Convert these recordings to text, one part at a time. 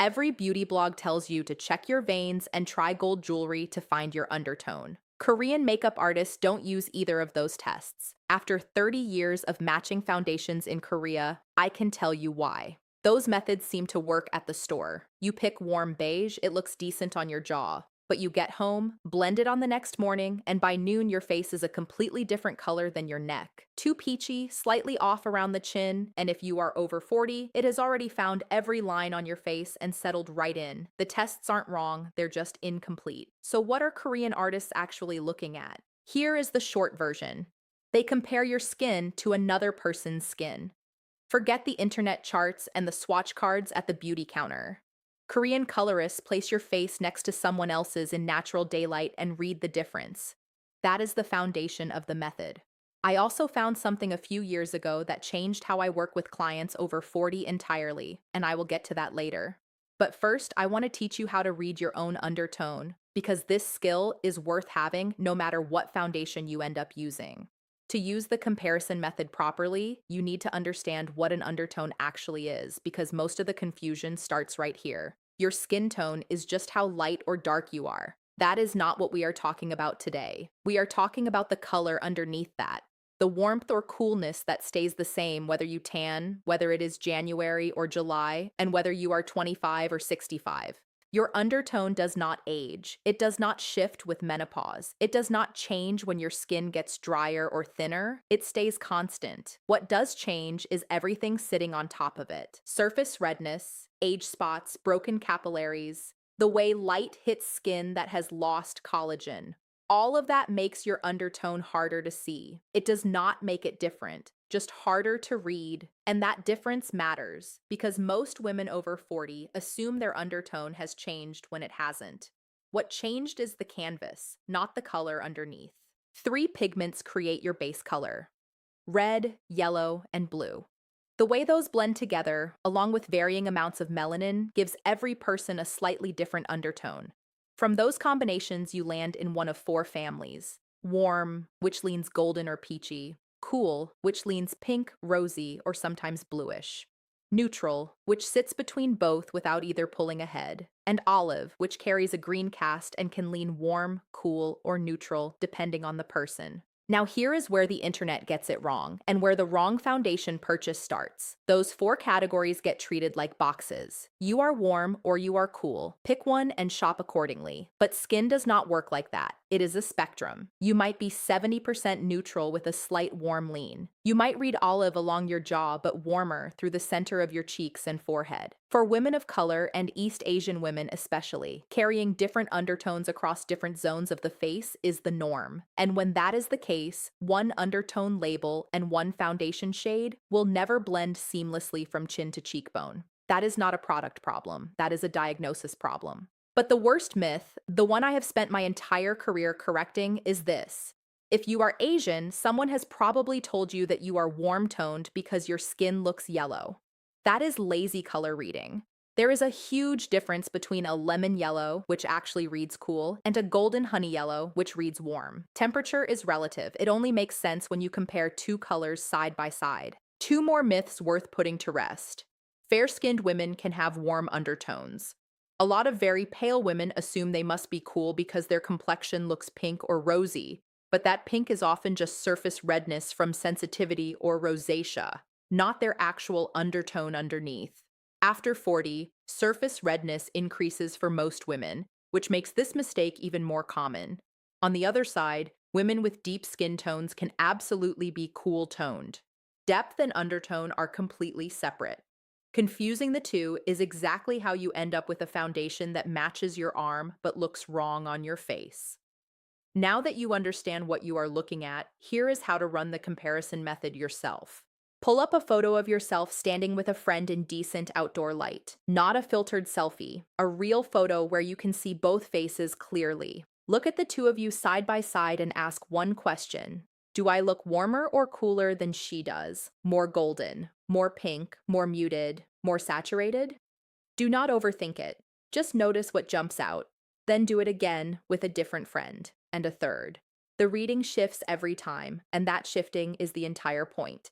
Every beauty blog tells you to check your veins and try gold jewelry to find your undertone. Korean makeup artists don't use either of those tests. After 30 years of matching foundations in Korea, I can tell you why. Those methods seem to work at the store. You pick warm beige, it looks decent on your jaw. But you get home, blend it on the next morning, and by noon your face is a completely different color than your neck. Too peachy, slightly off around the chin, and if you are over 40, it has already found every line on your face and settled right in. The tests aren't wrong, they're just incomplete. So what are Korean artists actually looking at? Here is the short version. They compare your skin to another person's skin. Forget the internet charts and the swatch cards at the beauty counter. Korean colorists place your face next to someone else's in natural daylight and read the difference. That is the foundation of the method. I also found something a few years ago that changed how I work with clients over 40 entirely, and I will get to that later. But first, I want to teach you how to read your own undertone, because this skill is worth having no matter what foundation you end up using. To use the comparison method properly, you need to understand what an undertone actually is, because most of the confusion starts right here. Your skin tone is just how light or dark you are. That is not what we are talking about today. We are talking about the color underneath that. The warmth or coolness that stays the same whether you tan, whether it is January or July, and whether you are 25 or 65. Your undertone does not age. It does not shift with menopause. It does not change when your skin gets drier or thinner. It stays constant. What does change is everything sitting on top of it. Surface redness, age spots, broken capillaries, the way light hits skin that has lost collagen. All of that makes your undertone harder to see. It does not make it different, just harder to read. And that difference matters because most women over 40 assume their undertone has changed when it hasn't. What changed is the canvas, not the color underneath. 3 pigments create your base color: red, yellow, and blue. The way those blend together, along with varying amounts of melanin, gives every person a slightly different undertone. From those combinations, you land in one of 4 families: warm, which leans golden or peachy; cool, which leans pink, rosy, or sometimes bluish; neutral, which sits between both without either pulling ahead; and olive, which carries a green cast and can lean warm, cool, or neutral, depending on the person. Now here is where the internet gets it wrong, and where the wrong foundation purchase starts. Those 4 categories get treated like boxes. You are warm or you are cool. Pick one and shop accordingly. But skin does not work like that. It is a spectrum. You might be 70% neutral with a slight warm lean. You might read olive along your jaw but warmer through the center of your cheeks and forehead. For women of color and East Asian women especially, carrying different undertones across different zones of the face is the norm. And when that is the case, one undertone label and one foundation shade will never blend seamlessly from chin to cheekbone. That is not a product problem. That is a diagnosis problem. But the worst myth, the one I have spent my entire career correcting, is this: if you are Asian, someone has probably told you that you are warm-toned because your skin looks yellow. That is lazy color reading. There is a huge difference between a lemon yellow, which actually reads cool, and a golden honey yellow, which reads warm. Temperature is relative. It only makes sense when you compare 2 colors side by side. 2 more myths worth putting to rest. Fair-skinned women can have warm undertones. A lot of very pale women assume they must be cool because their complexion looks pink or rosy, but that pink is often just surface redness from sensitivity or rosacea, not their actual undertone underneath. After 40, surface redness increases for most women, which makes this mistake even more common. On the other side, women with deep skin tones can absolutely be cool-toned. Depth and undertone are completely separate. Confusing the two is exactly how you end up with a foundation that matches your arm but looks wrong on your face. Now that you understand what you are looking at, here is how to run the comparison method yourself. Pull up a photo of yourself standing with a friend in decent outdoor light. Not a filtered selfie, a real photo where you can see both faces clearly. Look at the 2 of you side by side and ask one question: do I look warmer or cooler than she does? More golden, more pink, more muted, more saturated? Do not overthink it. Just notice what jumps out. Then do it again with a different friend, and a third. The reading shifts every time, and that shifting is the entire point.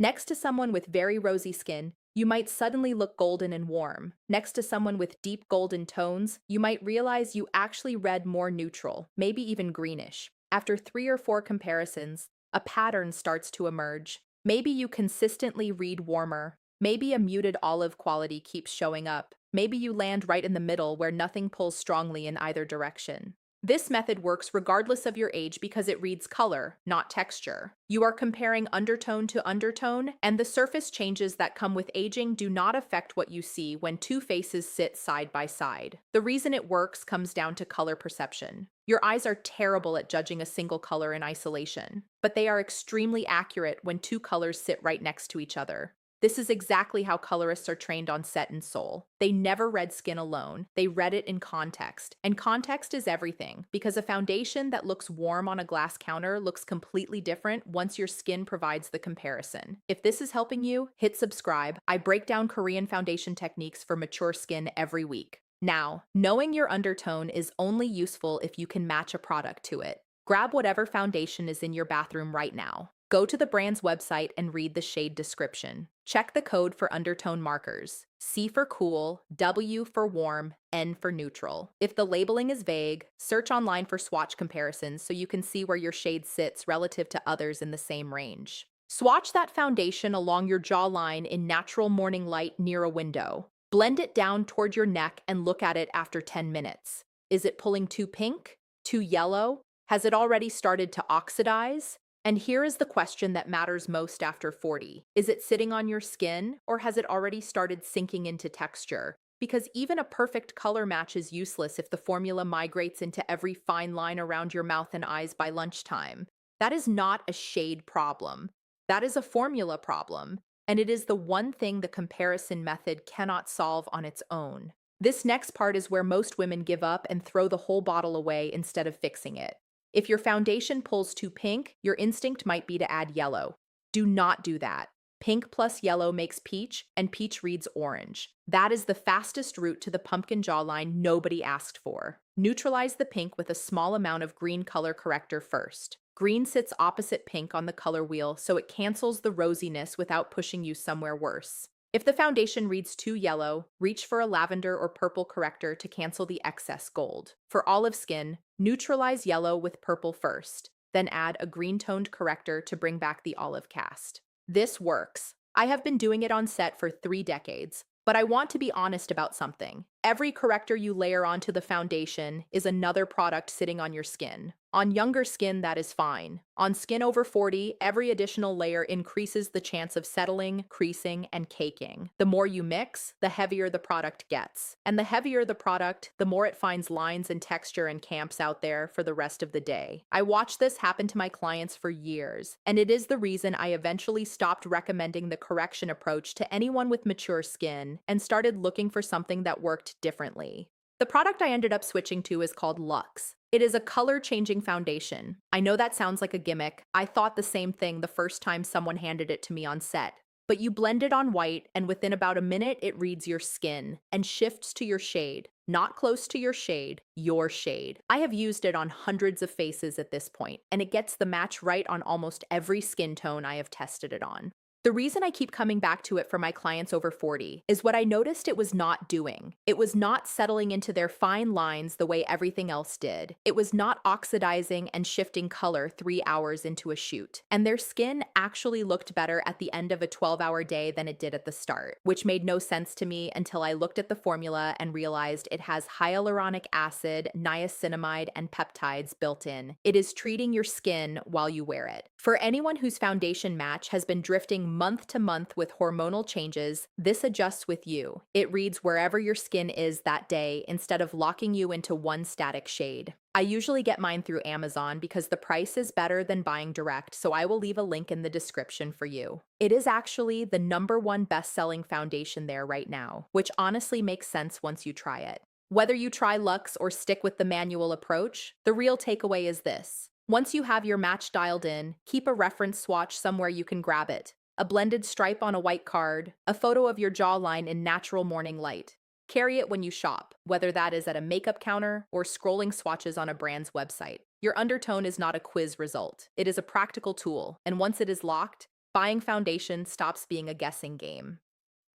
Next to someone with very rosy skin, You might suddenly look golden and warm. Next to someone with deep golden tones, you might realize you actually read more neutral, maybe even greenish. After 3 or 4 comparisons, a pattern starts to emerge. Maybe you consistently read warmer. Maybe a muted olive quality keeps showing up. Maybe you land right in the middle where nothing pulls strongly in either direction. This method works regardless of your age because it reads color, not texture. You are comparing undertone to undertone, and the surface changes that come with aging do not affect what you see when two faces sit side by side. The reason it works comes down to color perception. Your eyes are terrible at judging a single color in isolation, but they are extremely accurate when two colors sit right next to each other. This is exactly how colorists are trained on set in Seoul. They never read skin alone, they read it in context. And context is everything, because a foundation that looks warm on a glass counter looks completely different once your skin provides the comparison. If this is helping you, hit subscribe. I break down Korean foundation techniques for mature skin every week. Now, knowing your undertone is only useful if you can match a product to it. Grab whatever foundation is in your bathroom right now. Go to the brand's website and read the shade description. Check the code for undertone markers. C for cool, W for warm, N for neutral. If the labeling is vague, search online for swatch comparisons so you can see where your shade sits relative to others in the same range. Swatch that foundation along your jawline in natural morning light near a window. Blend it down toward your neck and look at it after 10 minutes. Is it pulling too pink? Too yellow? Has it already started to oxidize? And here is the question that matters most after 40. Is it sitting on your skin, or has it already started sinking into texture? Because even a perfect color match is useless if the formula migrates into every fine line around your mouth and eyes by lunchtime. That is not a shade problem. That is a formula problem, and it is the one thing the comparison method cannot solve on its own. This next part is where most women give up and throw the whole bottle away instead of fixing it. If your foundation pulls too pink, your instinct might be to add yellow. Do not do that. Pink plus yellow makes peach, and peach reads orange. That is the fastest route to the pumpkin jawline nobody asked for. Neutralize the pink with a small amount of green color corrector first. Green sits opposite pink on the color wheel, so it cancels the rosiness without pushing you somewhere worse. If the foundation reads too yellow, reach for a lavender or purple corrector to cancel the excess gold. For olive skin, neutralize yellow with purple first, then add a green-toned corrector to bring back the olive cast. This works. I have been doing it on set for 3 decades, but I want to be honest about something. Every corrector you layer onto the foundation is another product sitting on your skin. On younger skin, that is fine. On skin over 40, every additional layer increases the chance of settling, creasing, and caking. The more you mix, the heavier the product gets. And the heavier the product, the more it finds lines and texture and camps out there for the rest of the day. I watched this happen to my clients for years, and it is the reason I eventually stopped recommending the correction approach to anyone with mature skin and started looking for something that worked differently. The product I ended up switching to is called Luxe. It is a color-changing foundation. I know that sounds like a gimmick. I thought the same thing the first time someone handed it to me on set. But you blend it on white, and within about a minute, it reads your skin and shifts to your shade. Not close to your shade, your shade. I have used it on hundreds of faces at this point, and it gets the match right on almost every skin tone I have tested it on. The reason I keep coming back to it for my clients over 40 is what I noticed it was not doing. It was not settling into their fine lines the way everything else did. It was not oxidizing and shifting color 3 hours into a shoot. And their skin actually looked better at the end of a 12-hour day than it did at the start, which made no sense to me until I looked at the formula and realized it has hyaluronic acid, niacinamide, and peptides built in. It is treating your skin while you wear it. For anyone whose foundation match has been drifting month to month with hormonal changes, this adjusts with you. It reads wherever your skin is that day instead of locking you into one static shade. I usually get mine through Amazon because the price is better than buying direct, so I will leave a link in the description for you. It is actually the #1 best-selling foundation there right now, which honestly makes sense once you try it. Whether you try Luxe or stick with the manual approach, the real takeaway is this. Once you have your match dialed in, keep a reference swatch somewhere you can grab it. A blended stripe on a white card, a photo of your jawline in natural morning light. Carry it when you shop, whether that is at a makeup counter or scrolling swatches on a brand's website. Your undertone is not a quiz result. It is a practical tool, and once it is locked, buying foundation stops being a guessing game.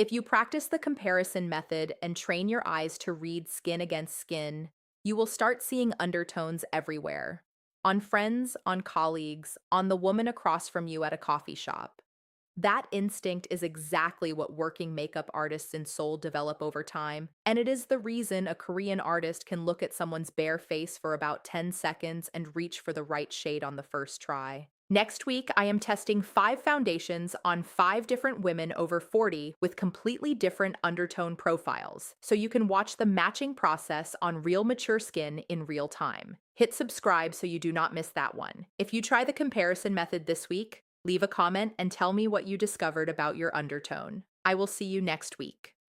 If you practice the comparison method and train your eyes to read skin against skin, you will start seeing undertones everywhere. On friends, on colleagues, on the woman across from you at a coffee shop. That instinct is exactly what working makeup artists in Seoul develop over time, and it is the reason a Korean artist can look at someone's bare face for about 10 seconds and reach for the right shade on the first try. Next week, I am testing 5 foundations on 5 different women over 40 with completely different undertone profiles, so you can watch the matching process on real mature skin in real time. Hit subscribe so you do not miss that one. If you try the comparison method this week, leave a comment and tell me what you discovered about your undertone. I will see you next week.